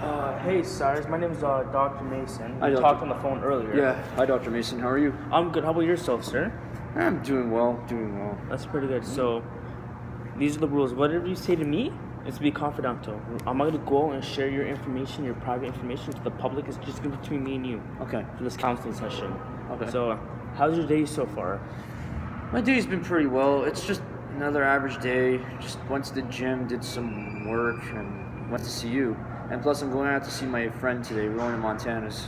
Hey, Cyrus. My name is Dr. Mason. Hi, We Doctor. talked on the phone earlier. Yeah. Hi, Dr. Mason. How are you? I'm good. How about yourself, sir? I'm doing well. Doing well. That's pretty good. So, these are the rules. Whatever you say to me, it's to be confidential. I'm not going to go and share your information, your private information to the public. It's just going to be between me and you Okay. for this counseling session. Okay. So, how's your day so far? My day's been pretty well. It's just another average day. Just went to the gym, did some work, and went to see you. And plus, I'm going out to see my friend today. We're going to Montana's.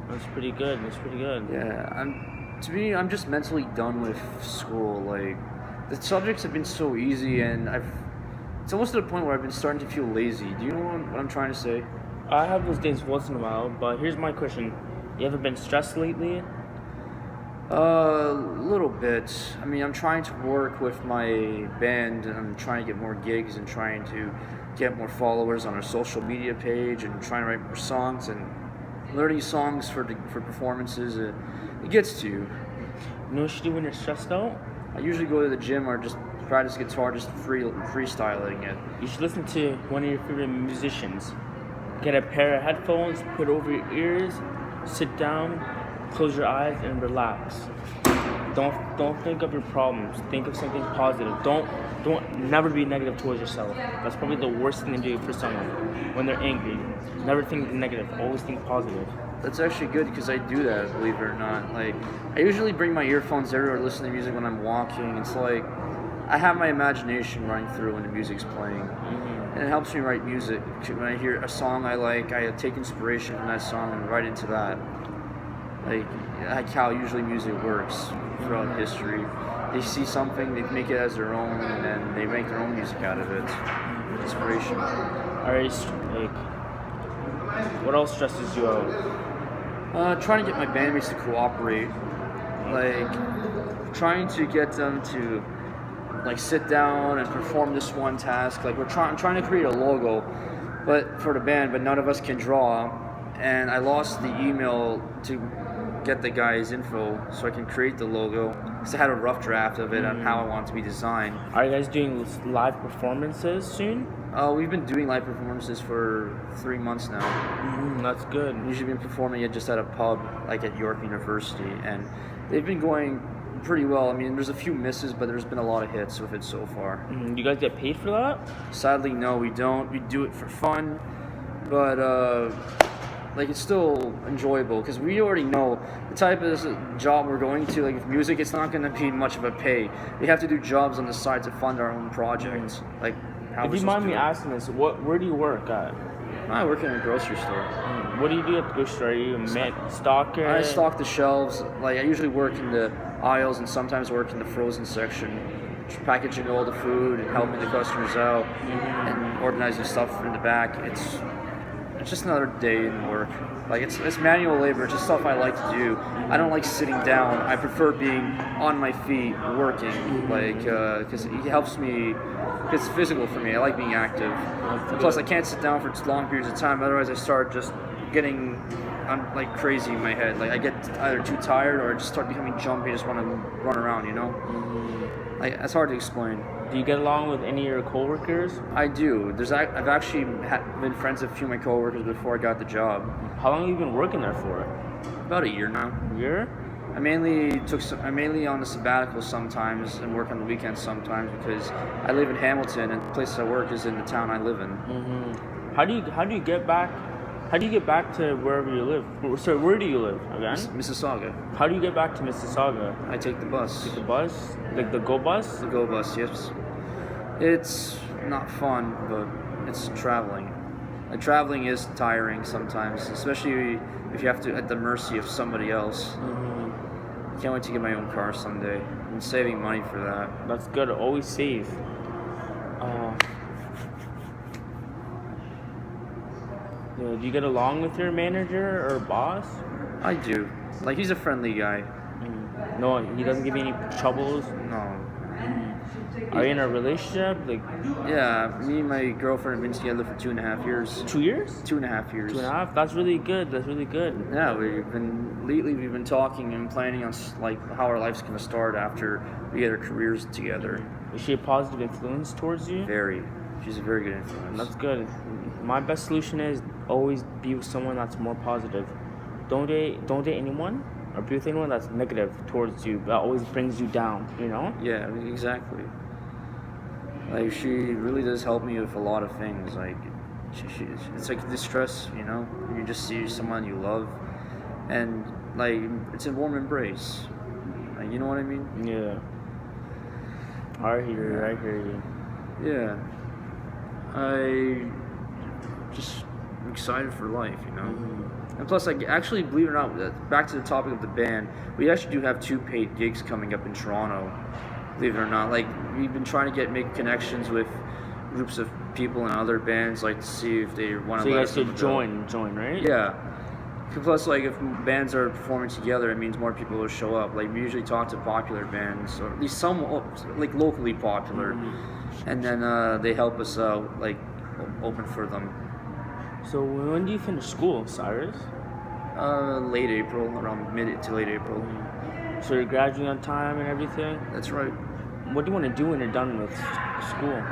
That's pretty good. That's pretty good. Yeah. I'm just mentally done with school. Like, the subjects have been so easy, and it's almost to the point where I've been starting to feel lazy. Do you know what I'm trying to say? I have those days once in a while, but here's my question. You ever been stressed lately? A little bit. I mean, I'm trying to work with my band, and I'm trying to get more gigs and trying to get more followers on our social media page and trying to write more songs and learning songs for performances. It gets to you. You know what you do when you're stressed out? I usually go to the gym or just practice guitar, just freestyling it. You should listen to one of your favorite musicians. Get a pair of headphones, put it over your ears, sit down, close your eyes, and relax. Don't think of your problems. Think of something positive. Don't never be negative towards yourself. That's probably the worst thing to do for someone when they're angry. Never think negative. Always think positive. That's actually good because I do that, believe it or not. Like, I usually bring my earphones everywhere, listen to music when I'm walking. It's like I have my imagination running through when the music's playing. And it helps me write music. When I hear a song I like, I take inspiration from that song and write into that. Like how usually music works throughout history. They see something, they make it as their own, and then they make their own music out of it. Inspiration. Alright, like, what else stresses you out? Trying to get my bandmates to cooperate. Like, trying to get them to like sit down and perform this one task. Like I'm trying to create a logo, but for the band, but none of us can draw. And I lost the email to get the guy's info so I can create the logo. Because I had a rough draft of it on how I want it to be designed. Are you guys doing live performances soon? We've been doing live performances for 3 months now. That's good. We've usually been performing it just at a pub, like at York University, and they've been going pretty well. I mean, there's a few misses, but there's been a lot of hits with it so far. You guys get paid for that? Sadly, no, we don't. We do it for fun, but like it's still enjoyable because we already know the type of job we're going to. Like with music, it's not going to be much of a pay. We have to do jobs on the side to fund our own projects. Like how If we're you mind supposed me to. asking this, where do you work at? I work in a grocery store. What do you do at the grocery store? Are you a stalker? I stock the shelves. Like I usually work in the aisles and sometimes work in the frozen section, packaging all the food and helping the customers out and organizing stuff in the back. It's just another day in work. Like it's manual labor. It's just stuff I like to do. I don't like sitting down. I prefer being on my feet working. Like because it helps me. It's physical for me. I like being active. Plus, I can't sit down for long periods of time. Otherwise, I start just getting like crazy in my head. Like I get either too tired or I just start becoming jumpy. I just want to run around. You know. Like it's hard to explain. Do you get along with any of your coworkers? I do. I've actually been friends with a few of my coworkers before I got the job. How long have you been working there for? About a year now. A year? I'm mainly on the sabbatical sometimes and work on the weekends sometimes because I live in Hamilton and the place I work is in the town I live in. How do you get back? How do you get back to wherever you live? Sorry, where do you live again? Mississauga. How do you get back to Mississauga? I take the bus. The bus? Like the Go Bus? The Go Bus, yes. It's not fun, but it's traveling. Like, traveling is tiring sometimes, especially if you have to at the mercy of somebody else. Can't wait to get my own car someday. I'm saving money for that. That's good. Always save. Do you get along with your manager or boss? I do. Like, he's a friendly guy. No, he doesn't give you any troubles. No. Are you in a relationship? Like Yeah, me and my girlfriend have been together for 2.5 years. 2 years? 2.5 years. 2.5? That's really good. That's really good. Yeah, we've been talking and planning on like how our life's gonna start after we get our careers together. Is she a positive influence towards you? Very. She's a very good influence. That's good. My best solution is always be with someone that's more positive. Don't date anyone or be with anyone that's negative towards you. That always brings you down. You know? Yeah, I mean, exactly. Like, she really does help me with a lot of things. Like, it's like distress, you know? You just see someone you love, and like, it's a warm embrace. Like, you know what I mean? Yeah. I hear you. Yeah. I just am excited for life, you know? Mm-hmm. And plus, like, actually, believe it or not, back to the topic of the band, we actually do have 2 paid gigs coming up in Toronto. Believe it or not, like, we've been trying to make connections with groups of people in other bands, like, to see if they want to. So you guys should join, right? Yeah. Plus, like, if bands are performing together, it means more people will show up. Like, we usually talk to popular bands, or at least some, like, locally popular, and then they help us out, like, open for them. So when do you finish school, Cyrus? Late April, around mid to late April. So you're graduating on time and everything? That's right. What do you want to do when you're done with school?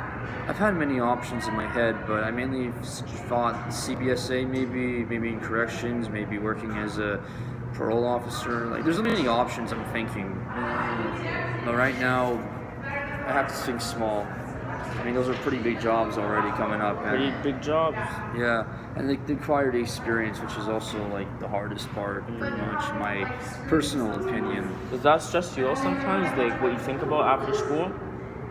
I've had many options in my head, but I mainly thought CBSA, maybe in corrections, maybe working as a parole officer. Like, there's many options I'm thinking. But right now, I have to think small. I mean, those are pretty big jobs already coming up. Pretty big jobs. Yeah, and they require the experience, which is also like the hardest part, pretty much, in my personal opinion. Does that stress you out sometimes, like what you think about after school?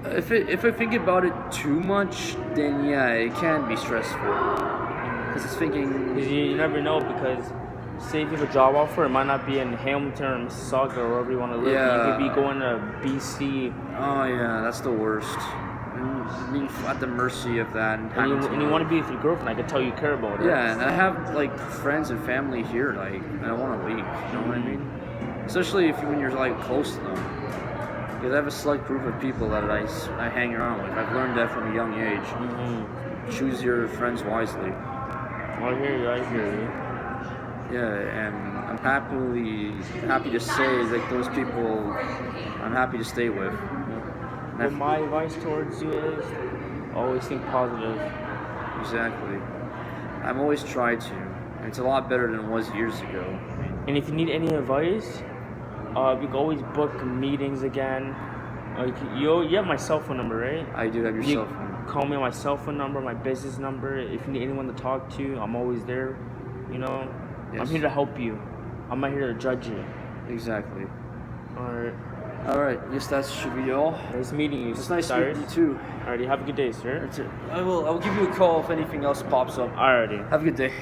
If I think about it too much, then yeah, it can be stressful. Because it's thinking. Because you never know, because say if you have a job offer, it might not be in Hamilton or Mississauga or wherever you want to live. Yeah. You could be going to BC. Oh yeah, that's the worst. And being at the mercy of that. And you want to be with your girlfriend. I can tell you care about her. Yeah, and I have like friends and family here, like, and I don't want to leave. You know what I mean? Especially when you're like close to them. Because I have a select group of people that I hang around with. I've learned that from a young age. Mm-hmm. Choose your friends wisely. I hear you. Yeah, and I'm happy to say, like, those people I'm happy to stay with. Well, my advice towards you is always think positive. Exactly. I'm always tried to. And it's a lot better than it was years ago. And if you need any advice, we can always book meetings again. You have my cell phone number, right? I do have your You cell phone. call me on my cell phone number, my business number. If you need anyone to talk to, I'm always there. You know, Yes. I'm here to help you. I'm not here to judge you. Exactly. All Alright, yes, that should be all. nice meeting you. It's nice Cyrus. meeting you too. Alrighty, have a good day, sir. That's it. I will give you a call if anything else pops up. Alrighty. Have a good day.